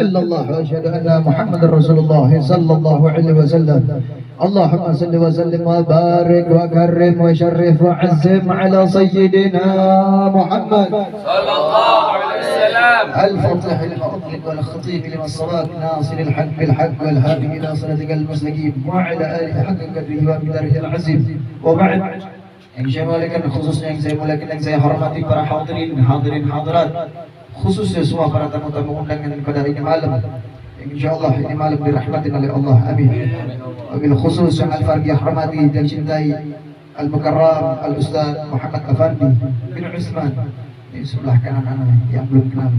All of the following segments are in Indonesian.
إلا الله وأشهد أن محمد رسول الله صلى الله عليه وسلم. اللهم صل وسلم وبارك وكرم وشرف وعزم على سيدنا محمد صلى الله عليه وسلم. الفاتح لما أطلق والخطيب لما الصلاة ناصر الحق بالحق والهادي إلى صراطك المستقيم وعلى آله حق قدره ومقداره العظيم. وبعد yang saya muliakan, khususnya yang saya muliakan, yang saya hormati para hadirin hadirat, khususnya semua para tamu-tamu undangan pada ini malam. Insyaallah ini malam dirahmati oleh Allah. Amin. Wabil khusus yang Al-Fardiyah hormati dan cintai Al-Mukarram Al-Ustaz Muhammad Afandi bin Usman di sebelah kanan anak yang belum kenal.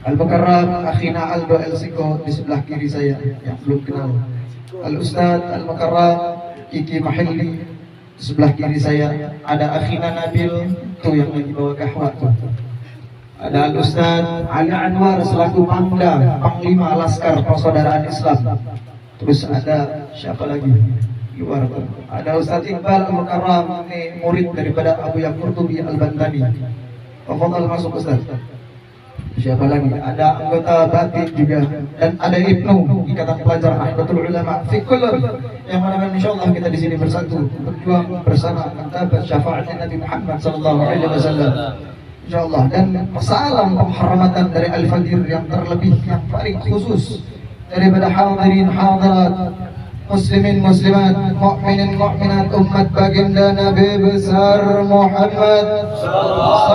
Al-Mukarram Akhina Aldo Elsiko di sebelah kiri saya yang belum kenal. Al-Ustaz Al-Mukarram Kiki Mahili di sebelah kiri saya. Ada Akhina Nabil tuh yang lagi bawa kahwa tuh. Ada Al-Ustaz Ali Anwar selaku Pangda Panglima Laskar Persaudaraan Islam. Terus ada siapa lagi luar tuh? Ada Ustaz Iqbal Al-Mukarram, ini murid daripada Abu Yaqub Qurtubi Al-Bantani. Tafadhal masuk Ustaz. Siapa lagi? Ada anggota batin juga, dan ada Ibnu Ikatan Pelajar Nahdlatul Ulama Fikulur, yang mana insyaallah kita di sini bersatu berjuang bersama mendapat syafaat Nabi Muhammad sallallahu alaihi wasallam. Insyaallah, dan salam penghormatan dari Al-Fadhil yang terlebih yang paling khusus daripada hadirin hadirat, muslimin muslimat, mukminin mukminat, umat baginda Nabi besar Muhammad sallallahu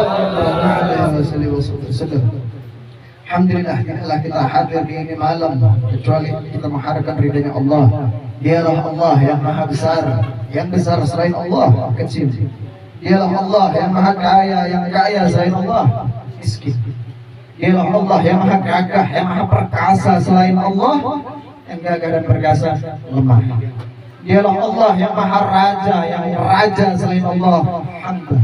alaihi wasallam. Alhamdulillah kita hadir di ini malam, kecuali kita mengharapkan ridhanya Allah. Dialah Allah yang maha besar, yang besar selain Allah kecil. Dialah Allah yang maha kaya, yang kaya selain Allah miskin. Dialah Allah yang maha gagah, yang maha perkasa selain Allah, yang gagah dan perkasa lemah. Dialah Allah yang maha raja, yang raja selain Allah hamba.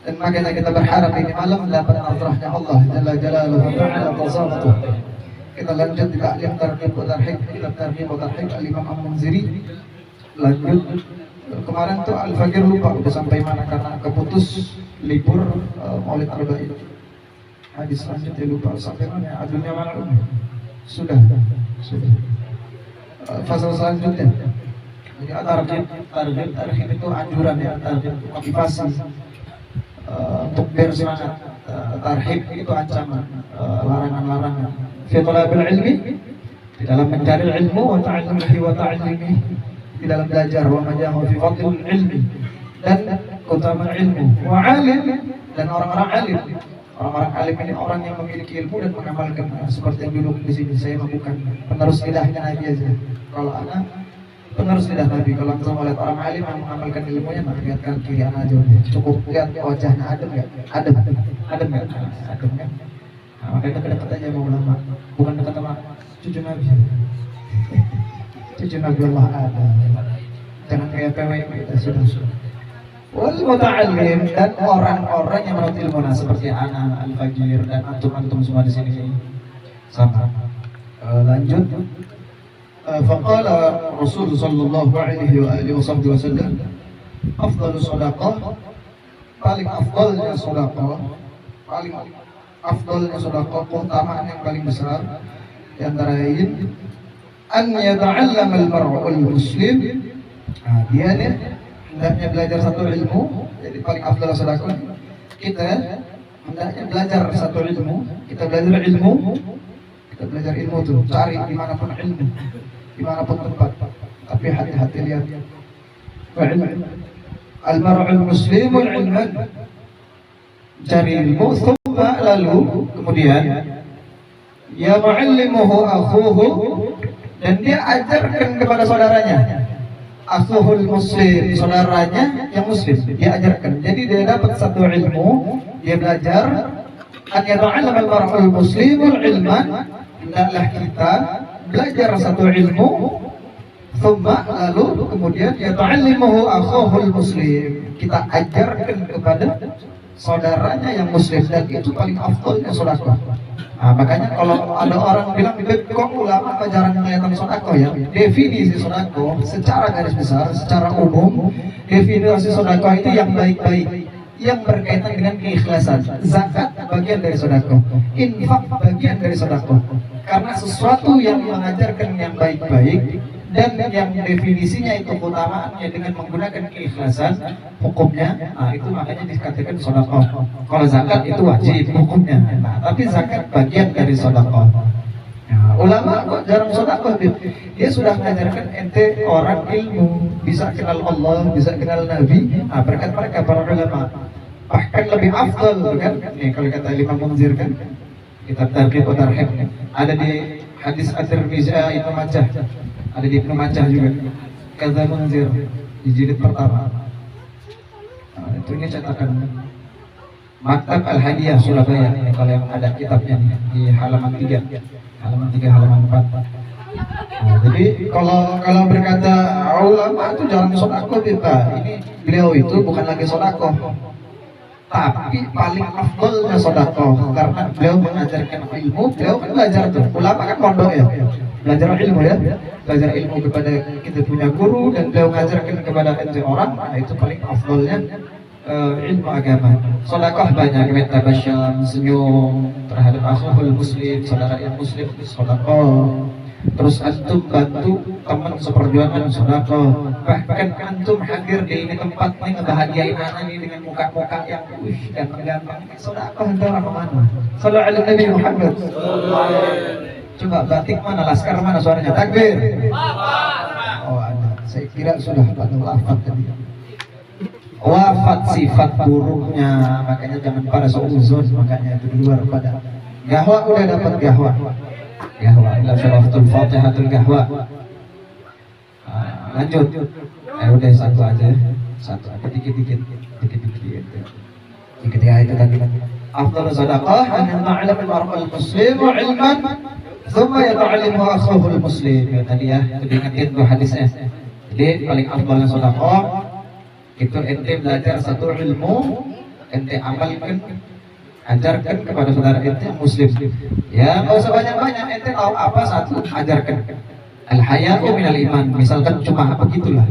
Dan makanya kita berharap ini malam dapat nadrahnya Allah Jalla Jalaluhu Ta'ala Tazamatuh. Kita lanjut di ta'lim targhib wa tarhib, kitab targhib wa tarhib Al-Imam Al-Munziri. Lanjut kemarin tuh Al-Fajr lupa udah sampai mana karena keputus libur Maulid Arba'in. Hadis selanjutnya lupa sampai mana, adunya mana sudah. Fasal selanjutnya. Jadi targhib itu anjuran ya, targhib motivasi. Untuk biar semangat. Tarhib itu ancaman, larangan-larangan. Fi talabil ilmi, di dalam mencari ilmu, wa ta'allumihi wa ta'allimihi, di dalam belajar, wa majahu fi fadlil ilmi, dan keutamaan ilmu, wa alim, dan orang-orang alim. Orang-orang alim ini orang yang memiliki ilmu dan mengamalkan, seperti yang dulu di sini. Saya bukan penerus lidahnya Nabi aja. Kalau anak penerus lidah Nabi, kalau kita melihat orang alim yang mengamalkan ilmunya, nah lihat kan kiri anak aja, cukup lihat wajahnya adem nggak? Adem kan? Nah, makanya dekat-dekat aja mau ulama, bukan dekat sama cucu Nabi. Cucu Nabi Allah ada, jangan kayak PW kita sudah. Wal muta'allim, dan orang-orang yang menuntut ilmu, nah seperti anak Al-Fajr dan antum semua di sini sama. Lanjut. فقال رسول صلى الله عليه وآله وصحبه وسلم أفضل صدقة, paling afdalnya sedekah, paling afdalnya sedekah, keutamaan yang paling besar di antara lain an yata'allam al-mar'ul muslim. Nah, dia nih hendaknya belajar satu ilmu. Jadi paling afdal sedekah kita hendaknya belajar satu ilmu. Kita belajar ilmu tuh, cari dimanapun ilmu, dimanapun tempat, tapi hati-hati lihat al-mar'ul muslimul ilman, cari ilmu, thumma, lalu kemudian ya mu'allimuhu akhuhu, dan dia ajarkan kepada saudaranya, akhuhul muslim, saudaranya yang muslim, dia ajarkan. Jadi dia dapat satu ilmu, dia belajar. An yata'allam al-mar'ul muslimul ilman, hendaklah kita belajar satu ilmu, thumma, lalu kemudian yata'allimuhu akhuhul muslim, kita ajarkan kepada saudaranya yang muslim, dan itu paling afdalnya sedekah. Nah, makanya kalau ada orang bilang, kok ulama jarang kelihatan sedekah ya? Definisi sedekah secara garis besar, secara umum, definisi sedekah itu yang baik-baik, yang berkaitan dengan keikhlasan. Zakat bagian dari sedekah, infak bagian dari sedekah. Karena sesuatu yang mengajarkan yang baik-baik dan yang definisinya itu keutamaannya dengan menggunakan keikhlasan, hukumnya, itu makanya dikatakan sedekah. Kalau zakat itu wajib hukumnya, tapi zakat bagian dari sedekah. Ulama kok jarang sedekah, dia sudah mengajarkan ente orang ilmu, bisa kenal Allah, bisa kenal Nabi, berkat mereka para ulama. Bahkan lebih afdal kan, nih kalau kata Imam Munzir kan, kitab Targhib wa Tarhib, ada di hadis At-Tirmidzi Ibnu Majah, ada di Ibnu Majah juga, kata Munzir di jilid pertama. Itu ini cetakan Maktab Al-Hadiyah Surabaya, kalau yang ada kitabnya di halaman 3, halaman 3, halaman 4. Jadi kalau berkata ulama itu jarang sedekah, ini beliau itu bukan lagi sedekah, tapi paling afdalnya sedekah karena beliau mengajarkan ilmu. Beliau kan belajar tuh, ulama kan pondok ya, belajar ilmu ya, belajar ilmu kepada kita punya guru, dan beliau mengajarkan kepada ente orang. Itu paling afdalnya ilmu agama. Sedekah banyak, tabasyum, senyum terhadap akhul muslim, saudara yang muslim, sedekah. Terus antum bantu teman seperjuangan, sedekah. Bahkan antum hadir di ini tempat ini ngebahagiain anak ini dengan muka-muka yang ganteng-ganteng, sedekah itu orang mana? Sallallahu alaihi Nabi Muhammad. Coba batik mana, laskar mana suaranya? Takbir. Oh ada. Saya kira sudah pada wafat tadi. Wafat sifat buruknya, makanya jangan pada seuzon, makanya itu di luar pada gahwa. Udah dapat gahwa, ila syarafatul fatihatul gahwa. Lanjut, udah satu aja, dikit-dikit ya, itu tadi. Afdal sadaqah an ya'lam al-mar'al muslim ilman thumma yata'allimu akhahul muslim. Ya tadi ya, itu diingetin tuh hadisnya. Jadi paling afdalnya sadaqah itu ente belajar satu ilmu, ente amalkan, ajarkan kepada saudara ente muslim. Ya nggak usah banyak-banyak, ente tahu apa satu, ajarkan. Al-haya'u minal iman, misalkan cuma begitulah,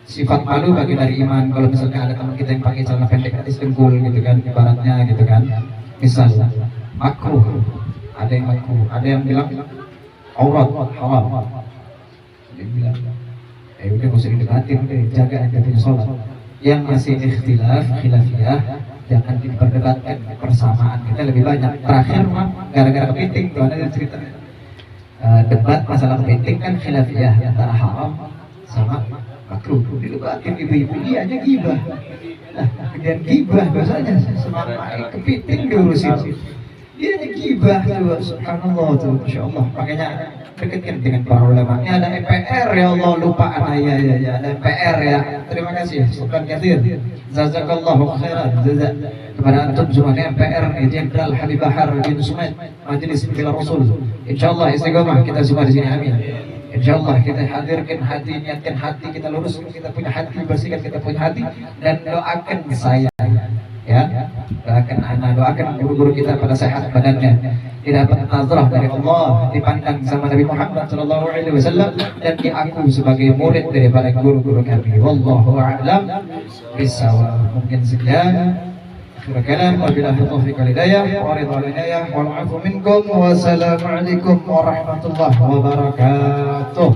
sifat malu bagian dari iman. Kalau misalkan ada teman kita yang pakai celana pendek atas dengkul gitu kan, ibaratnya gitu kan, misal makruh, ada yang makruh, ada yang bilang aurat, haram. Dia bilang udah gak usah didebatin, jaga aja punya sholat. Yang masih khilafiyah, jangan diperdebatkan, persamaan kita lebih banyak. Terakhir mah gara-gara kepiting tuh ada yang cerita, debat masalah kepiting kan khilafiyah antara haram sama makruh, didebatin ibu-ibu, dia aja gibah. Kemudian gibah dosanya sama kepiting diurusin, dia aja gibah tuh, subhanallah tuh, masya Allah. Makanya dekatkan dengan para ulama. Ini ada MPR ya Allah, lupa anak ya, ada MPR ya. Terima kasih Sultan Katsir, jazakallahu khairan jazak kepada antum semua. MPR Jenderal Habib Bahar bin Sumaid, Majelis Pembela Rasul. Insyaallah istiqomah kita semua di sini, amin. Insyaallah kita hadirkan hati, niatkan hati, kita luruskan kita punya hati, bersihkan kita punya hati, dan doakan saya ya, doakan anak, doakan guru-guru kita pada sehat badannya, didapat nazarah dari Allah, dipandang sama Nabi Muhammad SAW, dan diaku sebagai murid daripada guru-guru kami. Wallahu a'lam bishawab. Mungkin sekian akhir kalam, wabillahi taufiq wal hidayah, wa ridwan hidayah, wal 'afwu minkum, wassalamualaikum warahmatullahi wabarakatuh.